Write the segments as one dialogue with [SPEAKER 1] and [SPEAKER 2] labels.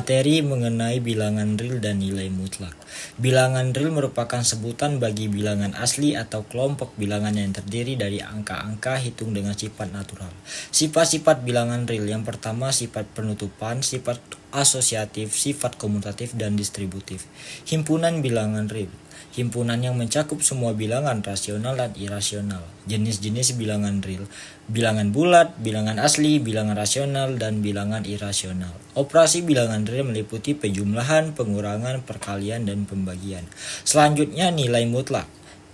[SPEAKER 1] Materi mengenai bilangan real dan nilai mutlak. Bilangan real merupakan sebutan bagi bilangan asli atau kelompok bilangan yang terdiri dari angka-angka hitung dengan sifat natural. Sifat-sifat bilangan real yang pertama sifat penutupan, sifat asosiatif, sifat komutatif, dan distributif. Himpunan bilangan real. Himpunan yang mencakup semua bilangan rasional dan irasional. Jenis-jenis bilangan real: bilangan bulat, bilangan asli, bilangan rasional, dan bilangan irasional. Operasi bilangan real meliputi penjumlahan, pengurangan, perkalian, dan pembagian. Selanjutnya nilai mutlak.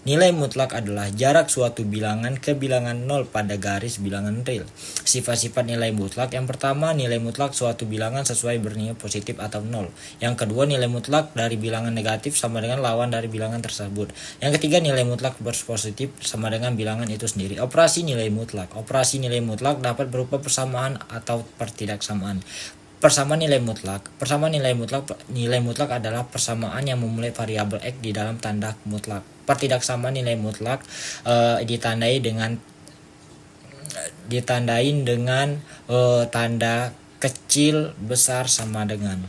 [SPEAKER 1] Nilai mutlak adalah jarak suatu bilangan ke bilangan nol pada garis bilangan real. Sifat-sifat nilai mutlak: yang pertama, nilai mutlak suatu bilangan sesuai bernilai positif atau nol. Yang kedua, nilai mutlak dari bilangan negatif sama dengan lawan dari bilangan tersebut. Yang ketiga, nilai mutlak positif sama dengan bilangan itu sendiri. Operasi nilai mutlak. Operasi nilai mutlak dapat berupa persamaan atau pertidaksamaan. Persamaan nilai mutlak. Nilai mutlak adalah persamaan yang memulai variabel x di dalam tanda mutlak. Pertidaksamaan nilai mutlak ditandai dengan tanda kecil, besar, sama dengan.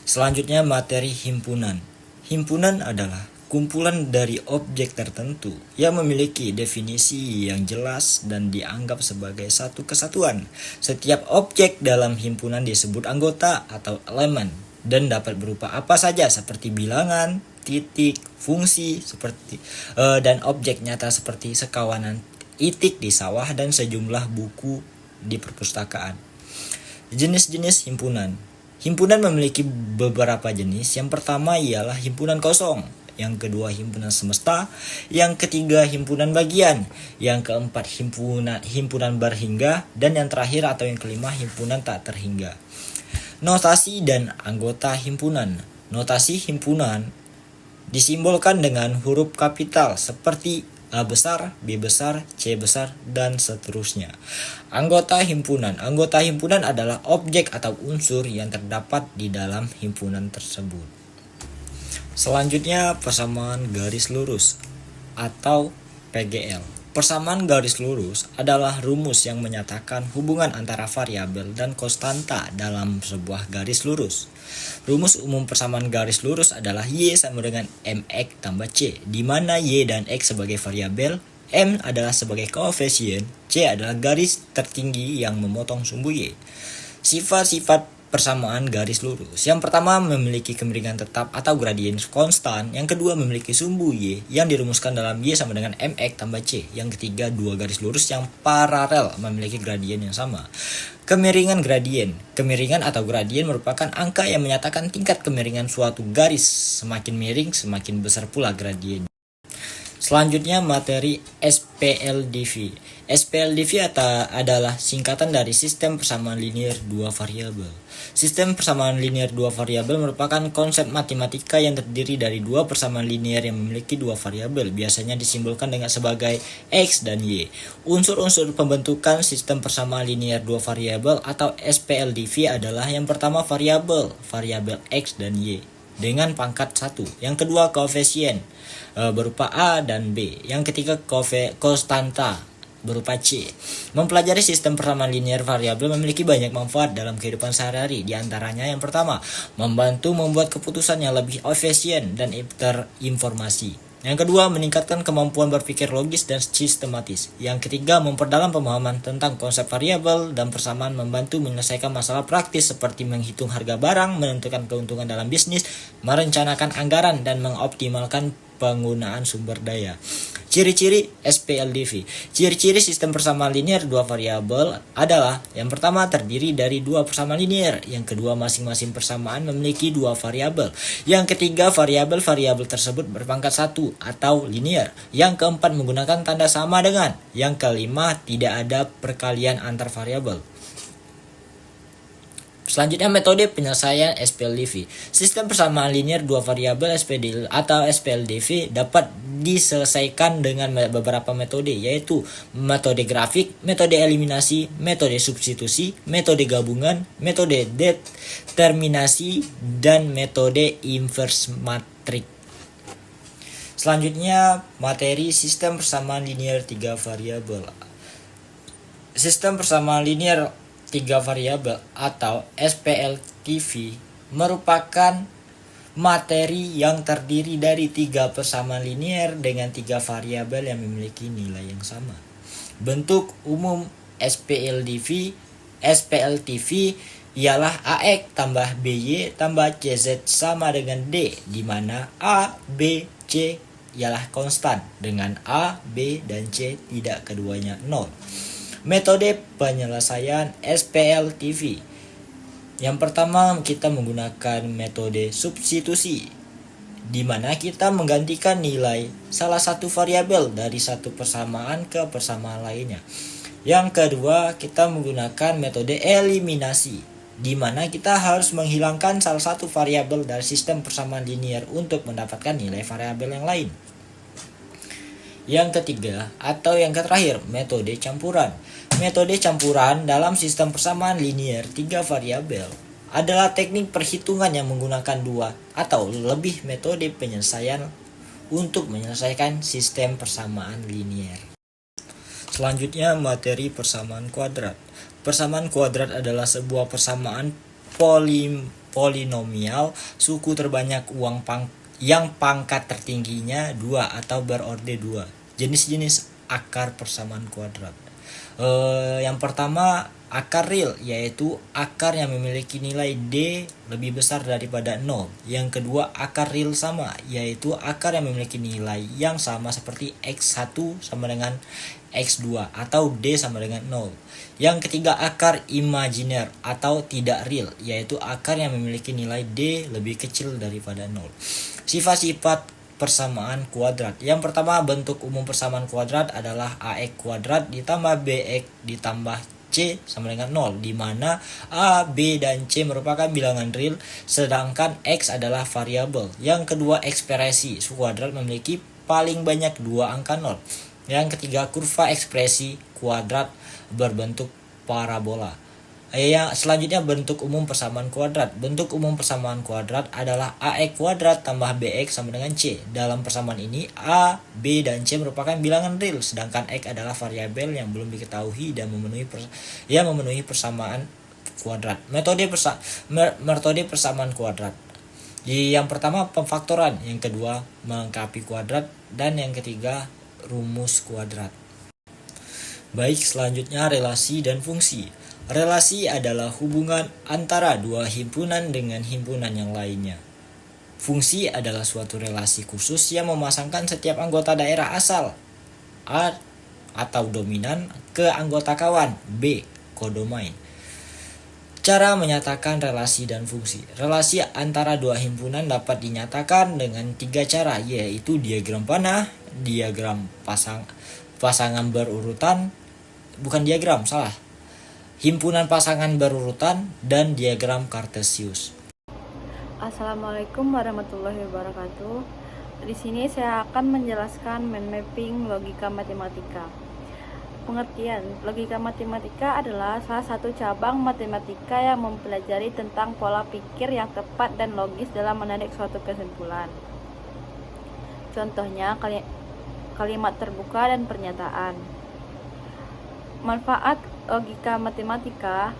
[SPEAKER 1] Selanjutnya materi himpunan. Himpunan adalah kumpulan dari objek tertentu yang memiliki definisi yang jelas dan dianggap sebagai satu kesatuan. Setiap objek dalam himpunan disebut anggota atau elemen dan dapat berupa apa saja seperti bilangan, titik, fungsi dan objek nyata seperti sekawanan itik di sawah dan sejumlah buku di perpustakaan. Jenis-jenis himpunan. Himpunan memiliki beberapa jenis. Yang pertama ialah himpunan kosong. Yang kedua, himpunan semesta. Yang ketiga, himpunan bagian. Yang keempat, himpunan berhingga. Dan yang terakhir atau yang kelima, himpunan tak terhingga. Notasi dan anggota himpunan. Notasi himpunan disimbolkan dengan huruf kapital seperti A besar, B besar, C besar, dan seterusnya. Anggota himpunan. Anggota himpunan adalah objek atau unsur yang terdapat di dalam himpunan tersebut. Selanjutnya, persamaan garis lurus atau PGL. Persamaan garis lurus adalah rumus yang menyatakan hubungan antara variabel dan konstanta dalam sebuah garis lurus. Rumus umum persamaan garis lurus adalah Y sama dengan mx tambah C, di mana Y dan X sebagai variabel, M adalah sebagai koefisien, C adalah garis tertinggi yang memotong sumbu Y. Sifat-sifat persamaan garis lurus. Yang pertama, memiliki kemiringan tetap atau gradien konstan. Yang kedua, memiliki sumbu Y yang dirumuskan dalam Y sama dengan mx tambah C. Yang ketiga, dua garis lurus yang paralel memiliki gradien yang sama. Kemiringan gradien. Kemiringan atau gradien merupakan angka yang menyatakan tingkat kemiringan suatu garis. Semakin miring, semakin besar pula gradien. Selanjutnya materi SPLDV. SPLDV adalah singkatan dari sistem persamaan linear dua variabel. Sistem persamaan linear dua variabel merupakan konsep matematika yang terdiri dari dua persamaan linear yang memiliki dua variabel, biasanya disimbolkan dengan sebagai X dan Y. Unsur-unsur pembentukan sistem persamaan linear dua variabel atau SPLDV adalah yang pertama variabel X dan Y dengan pangkat 1. Yang kedua koefisien berupa A dan B. Yang ketiga konstanta berupa C. Mempelajari sistem persamaan linear variabel memiliki banyak manfaat dalam kehidupan sehari-hari. Di antaranya yang pertama, membantu membuat keputusan yang lebih efisien dan terinformasi. Yang kedua, meningkatkan kemampuan berpikir logis dan sistematis. Yang ketiga, memperdalam pemahaman tentang konsep variabel dan persamaan, membantu menyelesaikan masalah praktis seperti menghitung harga barang, menentukan keuntungan dalam bisnis, merencanakan anggaran, dan mengoptimalkan penggunaan sumber daya. Ciri-ciri SPLDV. Ciri-ciri sistem persamaan linear dua variabel adalah: yang pertama, terdiri dari dua persamaan linear. Yang kedua, masing-masing persamaan memiliki dua variabel. Yang ketiga, variabel-variabel tersebut berpangkat 1 atau linear. Yang keempat, menggunakan tanda sama dengan. Yang kelima, tidak ada perkalian antar variabel. Selanjutnya metode penyelesaian SPLDV. Sistem persamaan linear dua variabel SPLDV dapat diselesaikan dengan beberapa metode, yaitu metode grafik, metode eliminasi, metode substitusi, metode gabungan, metode determinasi, dan metode inverse matrik. Selanjutnya materi sistem persamaan linear tiga variabel. Sistem persamaan linear tiga variabel atau SPLT TV merupakan materi yang terdiri dari 3 persamaan linier dengan 3 variabel yang memiliki nilai yang sama. Bentuk umum SPLTV ialah AX tambah BY tambah CZ sama dengan D, di mana A, B, C ialah konstan, dengan A, B, dan C tidak keduanya 0. Metode penyelesaian SPLTV. Yang pertama, kita menggunakan metode substitusi, di mana kita menggantikan nilai salah satu variabel dari satu persamaan ke persamaan lainnya. Yang kedua, kita menggunakan metode eliminasi, di mana kita harus menghilangkan salah satu variabel dari sistem persamaan linier untuk mendapatkan nilai variabel yang lain. Yang ketiga atau yang terakhir, metode campuran. Metode campuran dalam sistem persamaan linier 3 variabel adalah teknik perhitungan yang menggunakan 2 atau lebih metode penyelesaian untuk menyelesaikan sistem persamaan linier. Selanjutnya, materi persamaan kuadrat. Persamaan kuadrat adalah sebuah persamaan polinomial suku terbanyak yang pangkat tertingginya 2 atau berorde 2. Jenis-jenis akar persamaan kuadrat. Yang pertama, akar real, yaitu akar yang memiliki nilai D lebih besar daripada 0. Yang kedua, akar real sama, yaitu akar yang memiliki nilai yang sama seperti X1 sama dengan X2 atau D sama dengan 0. Yang ketiga, akar imajiner atau tidak real, yaitu akar yang memiliki nilai D lebih kecil daripada 0. Sifat-sifat persamaan kuadrat. Yang pertama, bentuk umum persamaan kuadrat adalah AX kuadrat ditambah BX ditambah C sama dengan 0, di mana A, B, dan C merupakan bilangan real, sedangkan X adalah variabel. Yang kedua, ekspresi kuadrat memiliki paling banyak 2 angka 0. Yang ketiga, kurva ekspresi kuadrat berbentuk parabola. Selanjutnya, bentuk umum persamaan kuadrat. Bentuk umum persamaan kuadrat adalah AX kuadrat tambah BX sama dengan C. Dalam persamaan ini, A, B, dan C merupakan bilangan real, sedangkan X adalah variabel yang belum diketahui dan memenuhi persamaan kuadrat. Metode persamaan kuadrat. Yang pertama, pemfaktoran. Yang kedua, melengkapi kuadrat. Dan yang ketiga, rumus kuadrat. Baik, selanjutnya relasi dan fungsi. Relasi adalah hubungan antara dua himpunan dengan himpunan yang lainnya. Fungsi adalah suatu relasi khusus yang memasangkan setiap anggota daerah asal A atau dominan ke anggota kawan B, kodomain. Cara menyatakan relasi dan fungsi. Relasi antara dua himpunan dapat dinyatakan dengan 3 cara, yaitu diagram panah, diagram pasangan berurutan, himpunan pasangan berurutan, dan diagram Kartesius.
[SPEAKER 2] Assalamualaikum warahmatullahi wabarakatuh. Di sini saya akan menjelaskan mind mapping logika matematika. Pengertian, logika matematika adalah salah satu cabang matematika yang mempelajari tentang pola pikir yang tepat dan logis dalam menarik suatu kesimpulan. Contohnya, kalimat terbuka dan pernyataan. Manfaat logika matematika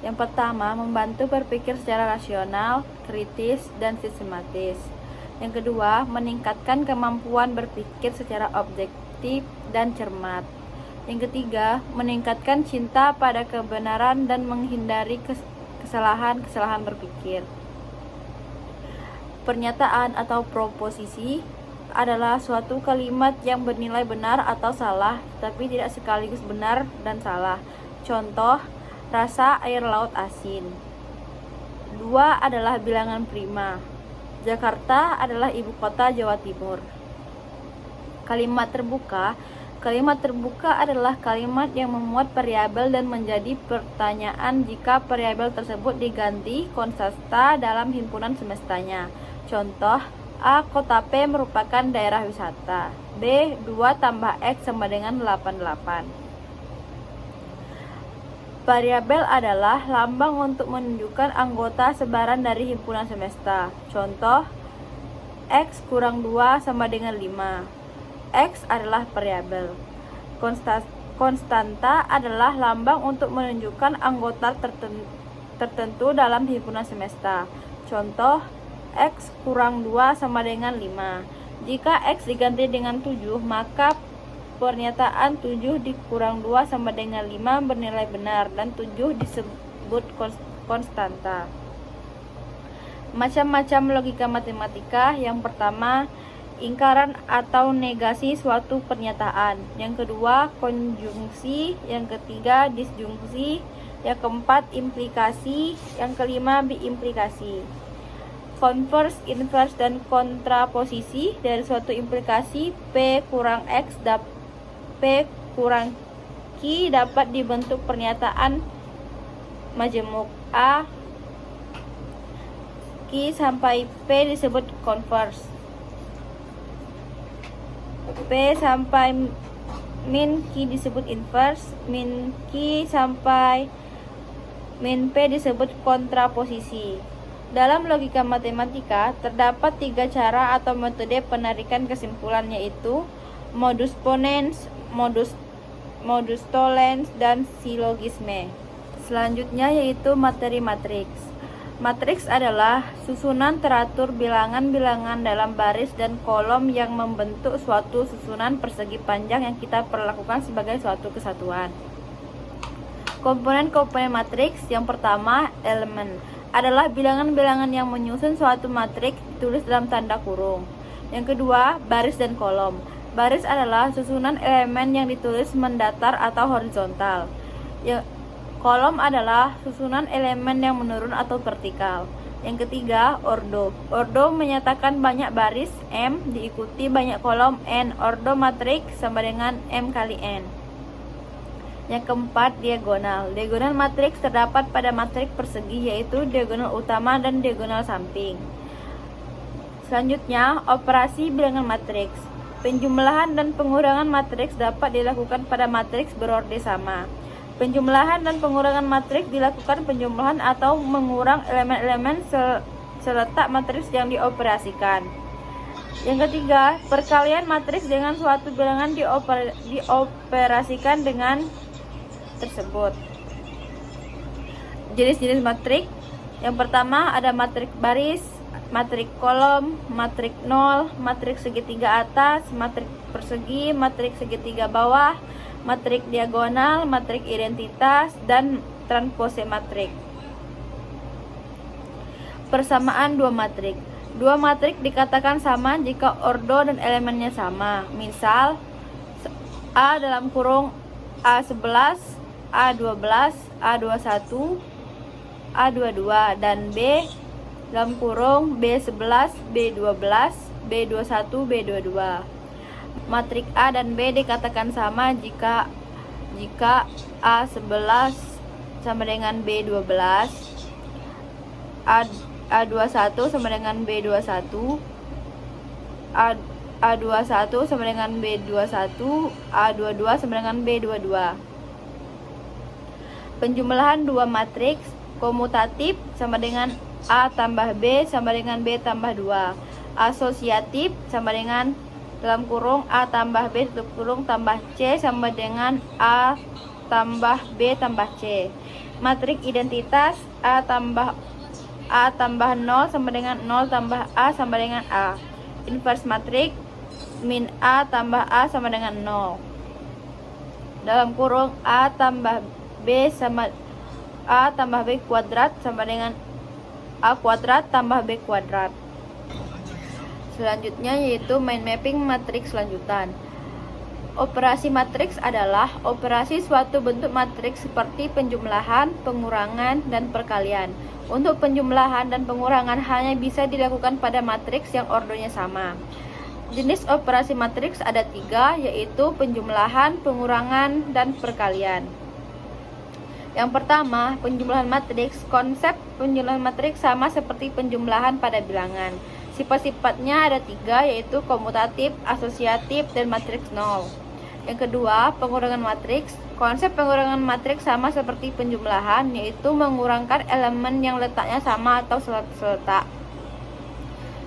[SPEAKER 2] yang pertama, membantu berpikir secara rasional, kritis, dan sistematis. Yang kedua, meningkatkan kemampuan berpikir secara objektif dan cermat. Yang ketiga, meningkatkan cinta pada kebenaran dan menghindari kesalahan berpikir. Pernyataan atau proposisi adalah suatu kalimat yang bernilai benar atau salah, tapi tidak sekaligus benar dan salah. Contoh, rasa air laut asin. 2 adalah bilangan prima. Jakarta adalah ibu kota Jawa Timur. Kalimat terbuka. Kalimat terbuka adalah kalimat yang memuat variabel dan menjadi pertanyaan jika variabel tersebut diganti konstanta dalam himpunan semestanya. Contoh, A. Kota P merupakan daerah wisata. B. 2 tambah X sama dengan 88. Variabel adalah lambang untuk menunjukkan anggota sebaran dari himpunan semesta. Contoh, X kurang 2 sama dengan 5. X adalah variabel. Konstanta adalah lambang untuk menunjukkan anggota tertentu dalam himpunan semesta. Contoh, X kurang 2 sama dengan 5. Jika X diganti dengan 7, maka pernyataan 7 dikurang 2 sama dengan 5 bernilai benar dan 7 disebut konstanta. Macam-macam logika matematika. Yang pertama, ingkaran atau negasi suatu pernyataan. Yang kedua, konjungsi. Yang ketiga, disjungsi. Yang keempat, implikasi. Yang kelima, biimplikasi. Konvers, invers, dan kontraposisi dari suatu implikasi P kurang X P kurang Q dapat dibentuk pernyataan majemuk A Q sampai P disebut konvers. P sampai min Q disebut invers, min Q sampai min P disebut kontraposisi. Dalam logika matematika, terdapat 3 cara atau metode penarikan kesimpulan, yaitu modus ponens, modus tollens, dan silogisme. Selanjutnya yaitu materi matriks. Matriks adalah susunan teratur bilangan-bilangan dalam baris dan kolom yang membentuk suatu susunan persegi panjang yang kita perlakukan sebagai suatu kesatuan. Komponen-komponen matriks. Yang pertama, elemen adalah bilangan-bilangan yang menyusun suatu matriks ditulis dalam tanda kurung. Yang kedua, baris dan kolom. Baris adalah susunan elemen yang ditulis mendatar atau horizontal. Kolom adalah susunan elemen yang menurun atau vertikal. Yang ketiga, ordo. Ordo menyatakan banyak baris M diikuti banyak kolom N. Ordo matriks sama dengan M kali N. Yang keempat, diagonal. Diagonal matriks terdapat pada matriks persegi, yaitu diagonal utama dan diagonal samping. Selanjutnya, operasi bilangan matriks. Penjumlahan dan pengurangan matriks dapat dilakukan pada matriks berorde sama. Penjumlahan dan pengurangan matriks dilakukan penjumlahan atau mengurang elemen-elemen seletak matriks yang dioperasikan. Yang ketiga, perkalian matriks dengan suatu bilangan dioperasikan dengan tersebut. Jenis-jenis matriks. Yang pertama ada matriks baris, matriks kolom, matriks nol, matriks segitiga atas, matriks persegi, matriks segitiga bawah, matriks diagonal, matriks identitas, dan transpose matriks. Persamaan dua matriks. Dua matriks dikatakan sama jika ordo dan elemennya sama. Misal A dalam kurung A11, A12, A21, A22, dan B dalam kurung B11, B12, B21, B22. Matriks A dan B dikatakan sama jika A11 sama dengan B12, A21 sama dengan B21, A21 sama dengan B21, A22 sama dengan B22. Penjumlahan dua matriks. Komutatif sama dengan A tambah B sama dengan B tambah 2. Asosiatif sama dengan dalam kurung A tambah B tutup kurung tambah C sama dengan A tambah B tambah C. Matriks identitas A tambah 0 sama dengan 0 tambah A sama dengan A. Invers matriks min A tambah A sama dengan 0. Dalam kurung A tambah B sama A tambah B kuadrat sama dengan A kuadrat tambah B kuadrat. Selanjutnya yaitu mind mapping matriks lanjutan. Operasi matriks adalah operasi suatu bentuk matriks seperti penjumlahan, pengurangan, dan perkalian. Untuk penjumlahan dan pengurangan hanya bisa dilakukan pada matriks yang ordonya sama. Jenis operasi matriks ada 3, yaitu penjumlahan, pengurangan, dan perkalian. Yang pertama, penjumlahan matriks. Konsep penjumlahan matriks sama seperti penjumlahan pada bilangan. Sifat-sifatnya ada 3, yaitu komutatif, asosiatif, dan matriks nol. Yang kedua, pengurangan matriks. Konsep pengurangan matriks sama seperti penjumlahan, yaitu mengurangkan elemen yang letaknya sama atau seletak.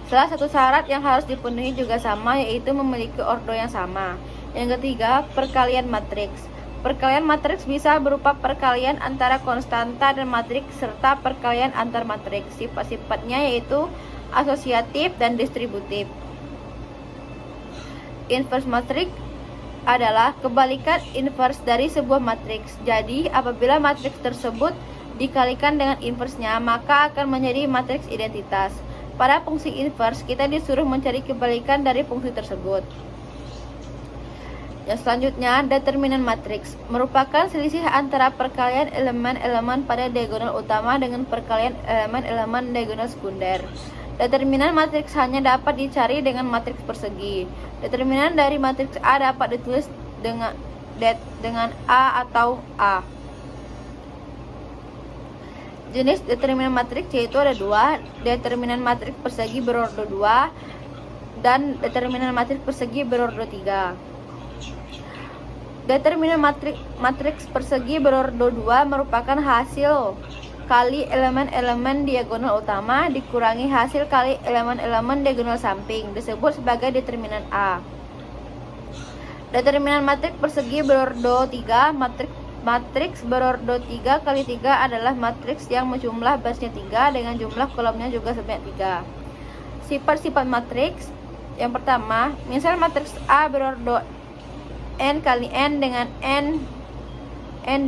[SPEAKER 2] Salah satu syarat yang harus dipenuhi juga sama, yaitu memiliki ordo yang sama. Yang ketiga, perkalian matriks. Perkalian matriks bisa berupa perkalian antara konstanta dan matriks serta perkalian antar matriks. Sifat-sifatnya yaitu asosiatif dan distributif. Inverse matriks adalah kebalikan inverse dari sebuah matriks. Jadi, apabila matriks tersebut dikalikan dengan inversenya, maka akan menjadi matriks identitas. Pada fungsi inverse, kita disuruh mencari kebalikan dari fungsi tersebut. Yang selanjutnya, determinan matriks merupakan selisih antara perkalian elemen-elemen pada diagonal utama dengan perkalian elemen-elemen diagonal sekunder. Determinan matriks hanya dapat dicari dengan matriks persegi. Determinan dari matriks A dapat ditulis dengan A atau A. Jenis determinan matriks yaitu ada dua, determinan matriks persegi berordo 2 dan determinan matriks persegi berordo 3. Determinan matriks persegi berordo 2 merupakan hasil kali elemen-elemen diagonal utama dikurangi hasil kali elemen-elemen diagonal samping, disebut sebagai determinan A. Determinan matriks persegi berordo 3, matriks berordo 3 kali 3 adalah matriks yang jumlah basenya 3 dengan jumlah kolomnya juga sebanyak 3. Sifat-sifat matriks yang pertama, misal matriks A berordo n kali n dengan n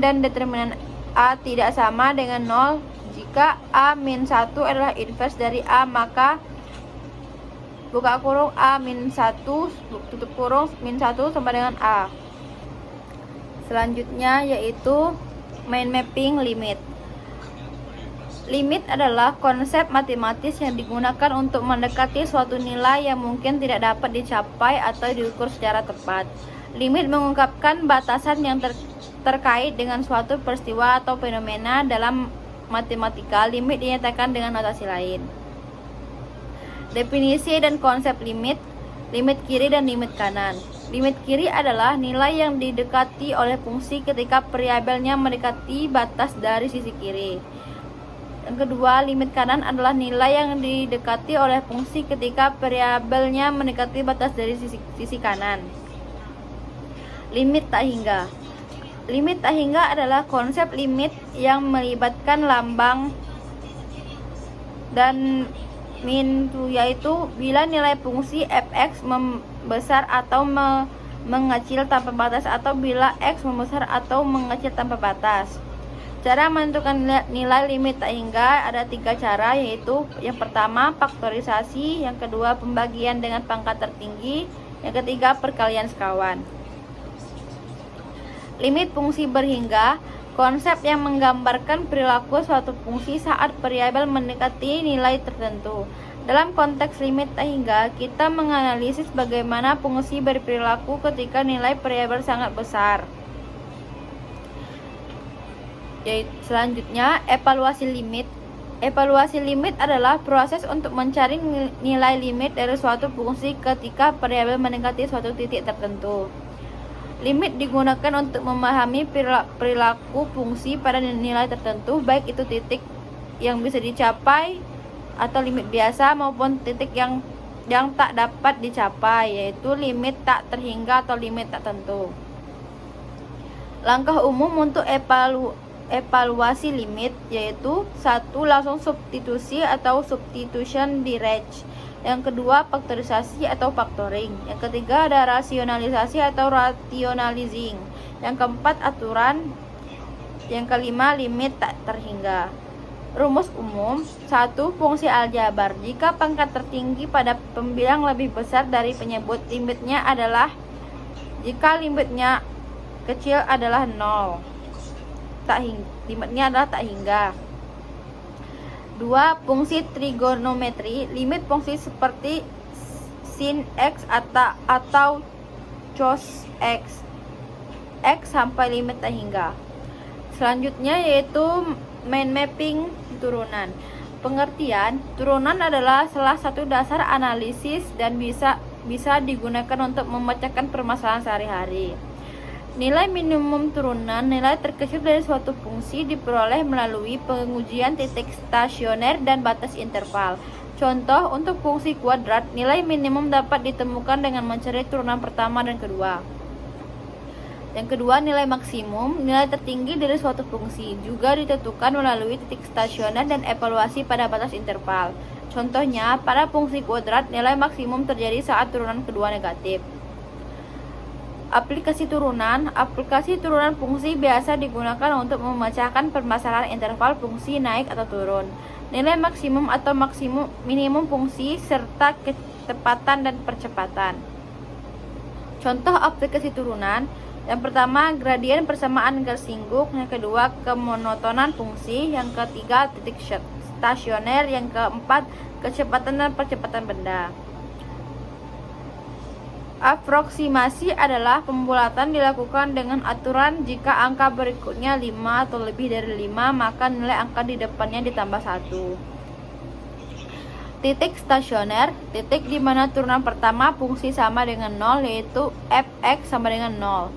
[SPEAKER 2] dan determinan A tidak sama dengan 0. Jika A-1 adalah inverse dari A, maka buka kurung A-1 tutup kurung min 1 sama dengan A. Selanjutnya yaitu main mapping limit. Limit adalah konsep matematis yang digunakan untuk mendekati suatu nilai yang mungkin tidak dapat dicapai atau diukur secara tepat. Limit mengungkapkan batasan yang terkait dengan suatu peristiwa atau fenomena. Dalam matematika, limit dinyatakan dengan notasi lain. Definisi dan konsep limit, limit kiri dan limit kanan. Limit kiri adalah nilai yang didekati oleh fungsi ketika variabelnya mendekati batas dari sisi kiri. Yang kedua, limit kanan adalah nilai yang didekati oleh fungsi ketika variabelnya mendekati batas dari sisi kanan. Limit tak hingga. Limit tak hingga adalah konsep limit yang melibatkan lambang dan min, yaitu bila nilai fungsi fx membesar atau mengecil tanpa batas, atau bila x membesar atau mengecil tanpa batas. Cara menentukan nilai limit tak hingga ada 3 cara, yaitu yang pertama faktorisasi, yang kedua pembagian dengan pangkat tertinggi, yang ketiga perkalian sekawan. Limit fungsi berhingga, konsep yang menggambarkan perilaku suatu fungsi saat variabel mendekati nilai tertentu. Dalam konteks limit tak hingga, kita menganalisis bagaimana fungsi berperilaku ketika nilai variabel sangat besar. Selanjutnya, evaluasi limit. Evaluasi limit adalah proses untuk mencari nilai limit dari suatu fungsi ketika variabel mendekati suatu titik tertentu. Limit digunakan untuk memahami perilaku fungsi pada nilai tertentu, baik itu titik yang bisa dicapai atau limit biasa maupun titik yang tak dapat dicapai, yaitu limit tak terhingga atau limit tak tentu. Langkah umum untuk evaluasi limit yaitu 1. Langsung substitusi atau substitution direct. Yang kedua, faktorisasi atau factoring. Yang ketiga, ada rasionalisasi atau rationalizing. Yang keempat, aturan. Yang kelima, limit tak terhingga. Rumus umum. 1. Fungsi aljabar. Jika pangkat tertinggi pada pembilang lebih besar dari penyebut, limitnya adalah, jika limitnya kecil adalah 0. Limitnya adalah tak hingga. 2. Fungsi trigonometri. Limit fungsi seperti sin x atau cos x sampai limit tak hingga. Selanjutnya yaitu main mapping turunan. Pengertian, turunan adalah salah satu dasar analisis dan bisa digunakan untuk memecahkan permasalahan sehari-hari. Nilai minimum turunan, nilai terkecil dari suatu fungsi, diperoleh melalui pengujian titik stasioner dan batas interval. Contoh, untuk fungsi kuadrat, nilai minimum dapat ditemukan dengan mencari turunan pertama dan kedua. Yang kedua, nilai maksimum, nilai tertinggi dari suatu fungsi, juga ditentukan melalui titik stasioner dan evaluasi pada batas interval. Contohnya, pada fungsi kuadrat, nilai maksimum terjadi saat turunan kedua negatif. Aplikasi turunan fungsi biasa digunakan untuk memecahkan permasalahan interval fungsi naik atau turun, nilai maksimum atau minimum fungsi, serta kecepatan dan percepatan. Contoh aplikasi turunan: yang pertama, gradien persamaan Gelsingung; yang kedua, kemonotonan fungsi; yang ketiga, titik stasioner; yang keempat, kecepatan dan percepatan benda. Aproksimasi adalah pembulatan dilakukan dengan aturan jika angka berikutnya 5 atau lebih dari 5, maka nilai angka di depannya ditambah 1. Titik stasioner, titik di mana turunan pertama fungsi sama dengan 0, yaitu fx sama dengan 0.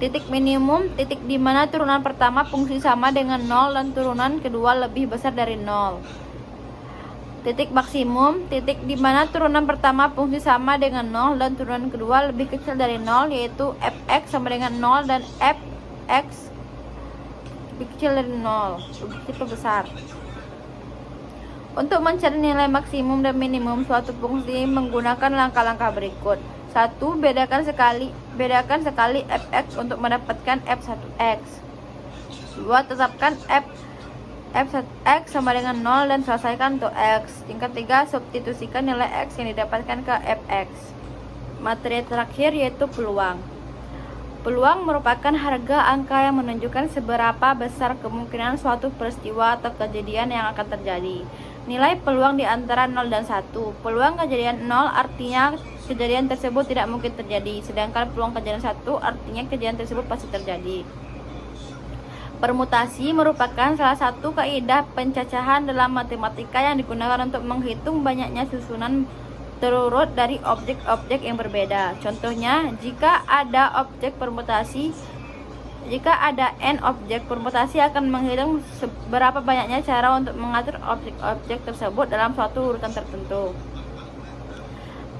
[SPEAKER 2] Titik minimum, titik di mana turunan pertama fungsi sama dengan 0 dan turunan kedua lebih besar dari 0. Titik maksimum, titik di mana turunan pertama fungsi sama dengan 0 dan turunan kedua lebih kecil dari 0, yaitu fx sama dengan 0 dan fx lebih kecil dari 0, lebih kecil atau besar. Untuk mencari nilai maksimum dan minimum suatu fungsi menggunakan langkah-langkah berikut. 1. Bedakan sekali fx untuk mendapatkan f1x. 2. Tetapkan f1x sama dengan 0 dan selesaikan untuk x. Yang ketiga, substitusikan nilai x yang didapatkan ke fx. Materi terakhir yaitu peluang. Peluang merupakan harga angka yang menunjukkan seberapa besar kemungkinan suatu peristiwa atau kejadian yang akan terjadi. Nilai peluang di antara 0 dan 1. Peluang kejadian 0 artinya kejadian tersebut tidak mungkin terjadi, sedangkan peluang kejadian 1 artinya kejadian tersebut pasti terjadi. Permutasi merupakan salah satu kaidah pencacahan dalam matematika yang digunakan untuk menghitung banyaknya susunan terurut dari objek-objek yang berbeda. Contohnya, jika ada n objek, permutasi akan menghitung seberapa banyaknya cara untuk mengatur objek-objek tersebut dalam suatu urutan tertentu.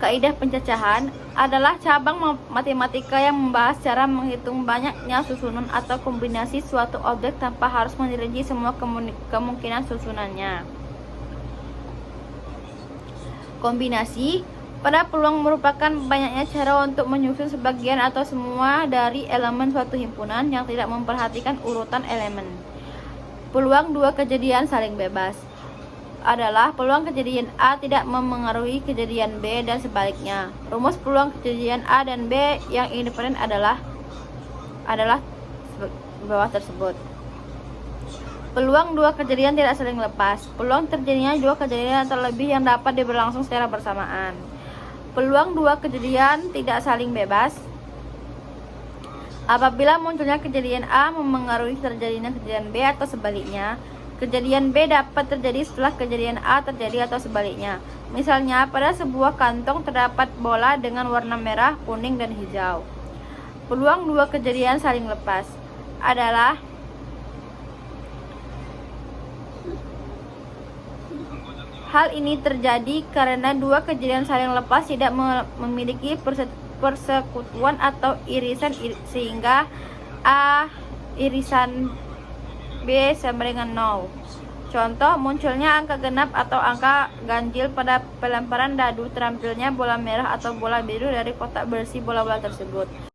[SPEAKER 2] Kaidah pencacahan adalah cabang matematika yang membahas cara menghitung banyaknya susunan atau kombinasi suatu objek tanpa harus merinci semua kemungkinan susunannya. Kombinasi pada peluang merupakan banyaknya cara untuk menyusun sebagian atau semua dari elemen suatu himpunan yang tidak memperhatikan urutan elemen. Peluang dua kejadian saling bebas adalah peluang kejadian A tidak memengaruhi kejadian B dan sebaliknya. Rumus peluang kejadian A dan B yang independen adalah bawah tersebut. Peluang dua kejadian tidak saling lepas. Peluang terjadinya dua kejadian atau lebih yang dapat berlangsung secara bersamaan. Peluang dua kejadian tidak saling bebas apabila munculnya kejadian A memengaruhi terjadinya kejadian B atau sebaliknya. Kejadian B dapat terjadi setelah kejadian A terjadi atau sebaliknya. Misalnya, pada sebuah kantong terdapat bola dengan warna merah, kuning, dan hijau. Peluang dua kejadian saling lepas adalah hal ini terjadi karena dua kejadian saling lepas tidak memiliki persekutuan atau irisan sehingga A irisan B sama dengan 0. Contoh, munculnya angka genap atau angka ganjil pada pelemparan dadu, terampilnya bola merah atau bola biru dari kotak berisi bola-bola tersebut.